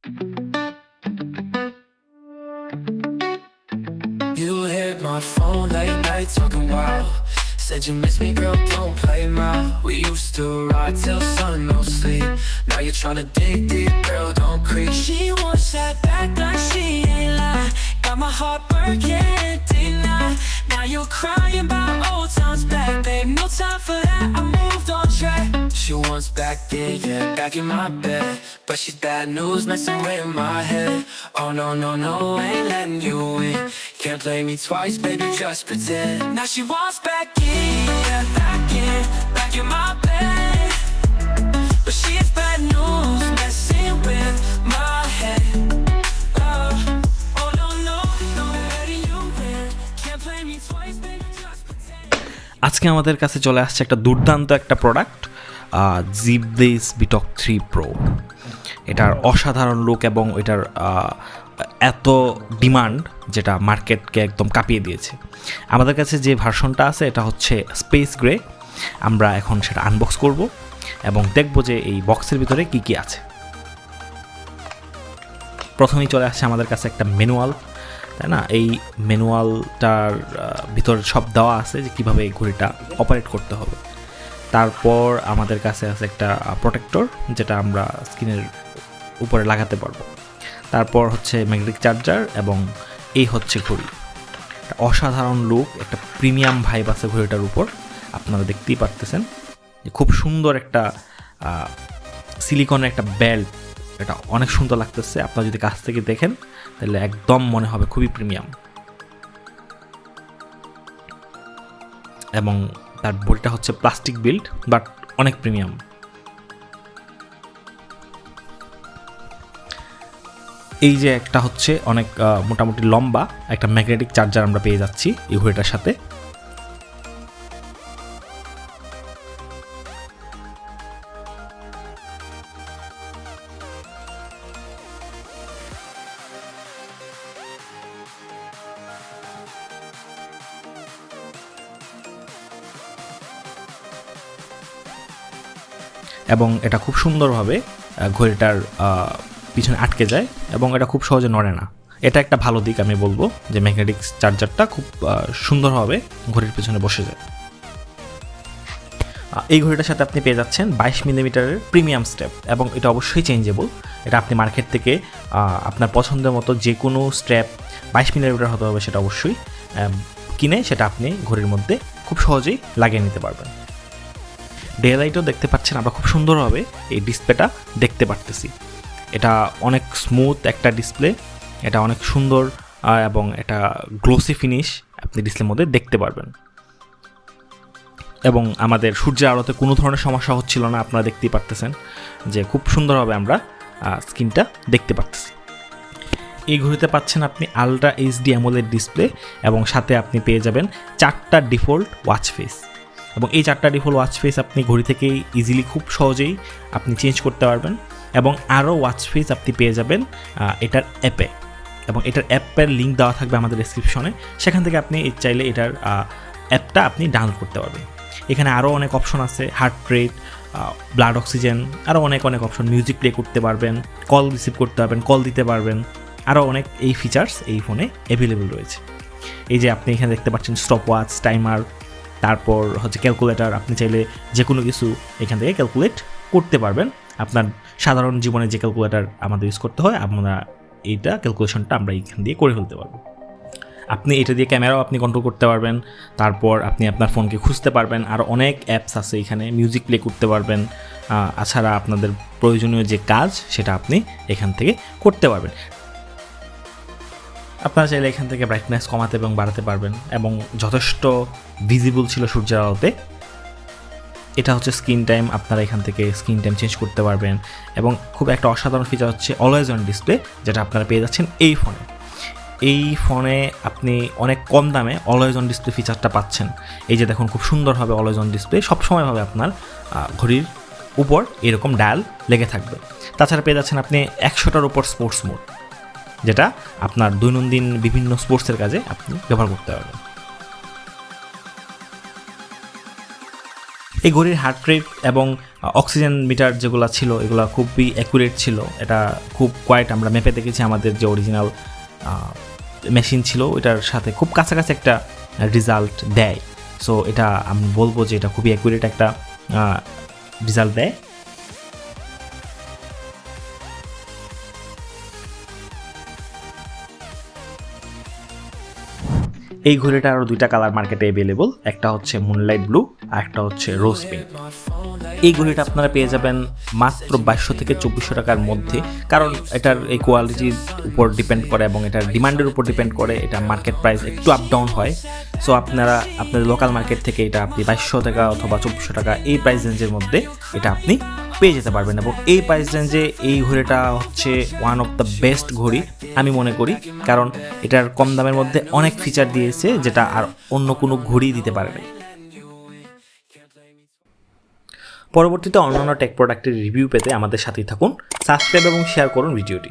You hit my phone late night talking wild. Said you miss me, girl, don't play around. We used to ride till sun, no sleep. Now you're tryna dig deep, girl, don't creep. She wants that back like she ain't lie. Got my heart breaking, deny. Now you're crying about old times back, babe. No time for that, I moved on track. She wants back in, yeah, back in my bed. But she's bad news, messing with my head. Oh no, no, no, ain't letting you in. Can't play me twice, baby, just pretend. Now she wants back in, yeah, back in my bed. But she's bad news, messing with my head. Oh no, no, no, letting you in. Can't play me twice, baby, just pretend. আজকে আমাদের কাছে চলে আসছে একটা দুর্দান্ত একটা product, জিবলিস বিটক 3 pro. এটার অসাধারণ লুক এবং এটার এত ডিমান্ড যেটা মার্কেটকে একদম কাঁপিয়ে দিয়েছে। আমাদের কাছে যে ভার্সনটা আছে এটা হচ্ছে স্পেস গ্রে। আমরা এখন সেটা আনবক্স করব এবং দেখব যে এই বক্সের ভিতরে কি কি আছে। প্রথমেই চলে আসছে আমাদের কাছে একটা ম্যানুয়াল, তাই না? এই ম্যানুয়ালটার ভিতর সব দেওয়া আছে যে কীভাবে এই ঘড়িটা অপারেট করতে হবে। তারপর আমাদের কাছে আছে একটা প্রোটেক্টর যেটা আমরা স্ক্রিনের উপরে লাগাতে পারবো। তারপর হচ্ছে ম্যাগনেটিক চার্জার এবং এই হচ্ছে ঘড়ি। অসাধারণ লুক, একটা প্রিমিয়াম ভাইব আছে ঘড়িটার উপর, আপনারা দেখতেই পারতেছেন। খুব সুন্দর একটা সিলিকনের একটা বেল্ট, এটা অনেক সুন্দর লাগতেছে। আপনারা যদি কাছ থেকে দেখেন তাহলে একদম মনে হবে খুবই প্রিমিয়াম। এবং তার বডিটা হচ্ছে প্লাস্টিক বিল্ড বাট অনেক প্রিমিয়াম। এই যে একটা হচ্ছে অনেক মোটামুটি লম্বা একটা ম্যাগনেটিক চার্জার আমরা পেয়ে যাচ্ছি এই ঘড়িটার সাথে। এবং এটা খুব সুন্দরভাবে ঘড়িটার পিছনে আটকে যায় এবং এটা খুব সহজে নড়ে না। এটা একটা ভালো দিক আমি বলবো যে ম্যাগনেটিক চার্জারটা খুব সুন্দরভাবে ঘড়ির পিছনে বসে যায়। এই ঘড়িটার সাথে আপনি পেয়ে যাচ্ছেন 22 মিলিমিটারের প্রিমিয়াম স্টেপ এবং এটা অবশ্যই চেঞ্জেবল। এটা আপনি মার্কেট থেকে আপনার পছন্দের মতো যে কোনো স্ট্র্যাপ 22 মিলিমিটার হতে হবে সেটা অবশ্যই কিনে সেটা আপনি ঘড়ির মধ্যে খুব সহজেই লাগিয়ে নিতে পারবেন। ডে লাইটও দেখতে পাচ্ছেন, আমরা খুব সুন্দরভাবে এই ডিসপ্লেটা দেখতে পারতেছি। এটা অনেক স্মুথ একটা ডিসপ্লে, এটা অনেক সুন্দর এবং এটা গ্লোসি ফিনিশ আপনি ডিসপ্লের মধ্যে দেখতে পারবেন। এবং আমাদের সূর্যের আলোতে কোনো ধরনের সমস্যা হচ্ছিল না, আপনারা দেখতেই পারতেছেন যে খুব সুন্দরভাবে আমরা স্ক্রিনটা দেখতে পারতেছি। এই ঘড়িতে পাচ্ছেন আপনি আলট্রা এইচডি অ্যামোলেড ডিসপ্লে এবং সাথে আপনি পেয়ে যাবেন 4টা ডিফল্ট ওয়াচ ফেস। এবং এই 4টা ডিফল্ট ওয়াচ ফেস আপনি ঘড়ি থেকেই ইজিলি খুব সহজেই আপনি চেঞ্জ করতে পারবেন। এবং আরও ওয়াচ ফেস আপনি পেয়ে যাবেন এটার অ্যাপে, এবং এটার অ্যাপের লিঙ্ক দেওয়া থাকবে আমাদের ডেসক্রিপশনে, সেখান থেকে আপনি চাইলে এটার অ্যাপটা আপনি ডাউনলোড করতে পারবেন। এখানে আরও অনেক অপশন আছে, হার্ট রেট, ব্লাড অক্সিজেন, আরও অনেক অপশন, মিউজিক প্লে করতে পারবেন, কল রিসিভ করতে পারবেন, কল দিতে পারবেন, আরও অনেক এই ফিচার্স এই ফোনে অ্যাভেলেবেল রয়েছে। এই যে আপনি এখানে দেখতে পাচ্ছেন স্টপ ওয়াচ, টাইমার, তারপর হচ্ছে ক্যালকুলেটর। আপনি চাইলে যে কোনো কিছু এখান থেকে ক্যালকুলেট করতে পারবেন। আপনার সাধারণ জীবনে যে ক্যালকুলেটর আমাদের ইউজ করতে হয়, আমরা এইটা ক্যালকুলেশনটা আমরা এইখান দিয়ে করে ফেলতে পারবো। আপনি এটা দিয়ে ক্যামেরাও আপনি কন্ট্রোল করতে পারবেন। তারপর আপনি আপনার ফোনকে খুঁজতে পারবেন, আর অনেক অ্যাপস আছে এখানে, মিউজিক প্লে করতে পারবেন। এছাড়া আপনাদের প্রয়োজনীয় যে কাজ সেটা আপনি এখান থেকে করতে পারবেন। আপনারা চাইলে এখান থেকে ব্রাইটনেস কমাতে এবং বাড়াতে পারবেন এবং যথেষ্ট ভিজিবল ছিল সূর্যের আলোতে। এটা হচ্ছে স্ক্রিন টাইম, আপনারা এখান থেকে স্ক্রিন টাইম চেঞ্জ করতে পারবেন। এবং খুব একটা অসাধারণ ফিচার হচ্ছে অলওয়েজ অন ডিসপ্লে, যেটা আপনারা পেয়ে যাচ্ছেন এই ফোনে। এই ফোনে আপনি অনেক কম দামে অলওয়েজ অন ডিসপ্লে ফিচারটা পাচ্ছেন। এই যে দেখুন, খুব সুন্দরভাবে অলওয়েজ অন ডিসপ্লে সবসময়ভাবে আপনার ঘড়ির উপর এরকম ডায়াল লেগে থাকবে। তাছাড়া পেয়ে যাচ্ছেন আপনি 100টার উপর স্পোর্টস মোড, যেটা আপনার দৈনন্দিন বিভিন্ন স্পোর্টসের কাজে আপনি ব্যবহার করতে পারবেন। এই ঘড়ির হার্ট রেট এবং অক্সিজেন মিটার যেগুলো ছিল এগুলো খুবই অ্যাকুরেট ছিল, এটা খুব কোয়াইট, আমরা মেপে দেখেছি আমাদের যে অরিজিনাল মেশিন ছিল ওইটার সাথে খুব কাছাকাছি একটা রেজাল্ট দেয়। সো এটা আমি বলবো যে এটা খুবই অ্যাকুরেট একটা রেজাল্ট দেয়। এই ঘড়িটা আরও দুইটা কালার মার্কেটে অ্যাভেলেবল, একটা হচ্ছে মুনলাইট ব্লু আর একটা হচ্ছে রোজ পিঙ্ক। এই ঘড়িটা আপনারা পেয়ে যাবেন মাত্র 2200 থেকে 2400 টাকার মধ্যে, কারণ এটার এই কোয়ালিটির উপর ডিপেন্ড করে এবং এটার ডিমান্ডের উপর ডিপেন্ড করে, এটা মার্কেট প্রাইস একটু আপ ডাউন হয়। সো আপনারা আপনাদের লোকাল মার্কেট থেকে এটা আপনি 2200 টাকা অথবা 2400 টাকা এই প্রাইস রেঞ্জের মধ্যে এটা আপনি পেয়ে যেতে পারবেন। এবং এই প্রাইস রেঞ্জে এই ঘড়িটা হচ্ছে ওয়ান অফ দ্য বেস্ট ঘড়ি আমি মনে করি, কারণ এটার কম দামের মধ্যে অনেক ফিচার দিয়েছে যেটা আর অন্য কোনো ঘড়ি দিতে পারে না। পরবর্তীতে অন্যান্য টেক প্রোডাক্টের রিভিউ পেতে আমাদের সাথেই থাকুন, সাবস্ক্রাইব এবং শেয়ার করুন ভিডিওটি।